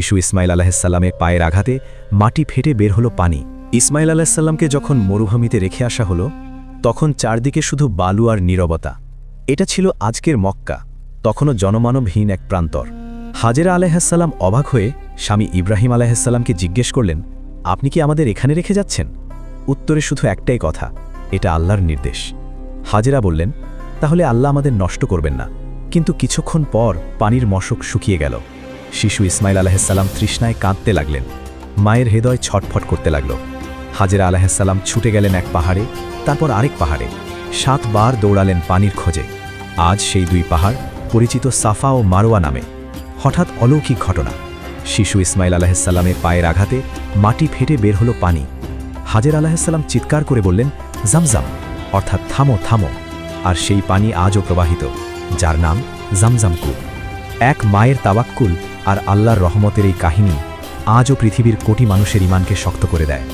শিশু ইসমাইল আলাহিসাল্লামের পায়ের আঘাতে মাটি ফেটে বের হলো পানি। ইসমাইল আলাহিসাল্লামকে যখন মরুভূমিতে রেখে আসা হলো, তখন চারদিকে শুধু বালু আর নীরবতা। এটা ছিল আজকের মক্কা, তখনও জনমানবহীন এক প্রান্তর। হাজেরা আলাইহিসসালাম অবাক হয়ে স্বামী ইব্রাহিম আলাইহিসসালামকে জিজ্ঞেস করলেন, আপনি কি আমাদের এখানে রেখে যাচ্ছেন? উত্তরে শুধু একটাই কথা, এটা আল্লাহর নির্দেশ। হাজেরা বললেন, তাহলে আল্লাহ আমাদের নষ্ট করবেন না। কিন্তু কিছুক্ষণ পর পানির মশক শুকিয়ে গেল। শিশু ইসমাইল আলাইহিসসালাম তৃষ্ণায় কাঁদতে লাগলেন। মায়ের হৃদয় ছটফট করতে লাগল। হাজেরা আলাইহিসসালাম ছুটে গেলেন এক পাহাড়ে, তারপর আরেক পাহাড়ে। 7 বার দৌড়ালেন পানির খোঁজে। আজ সেই 2 পাহাড় পরিচিত সাফা ও মারওয়া নামে। হঠাৎ অলৌকিক ঘটনা। শিশু ইসমাইল আলাইহিসসালামের পায়ের আঘাতে মাটি ফেটে বের হলো পানি। হাজেরা আলাইহিসসালাম চিৎকার করে বললেন, জামজাম, অর্থাৎ থামো থামো। আর সেই পানি আজও প্রবাহিত, যার নাম জামজাম কূপ। এক মায়ের তাওয়াক্কুল আর আল্লাহর রহমতের এই কাহিনী আজও পৃথিবীর কোটি মানুষের ঈমানকে শক্ত করে দেয়।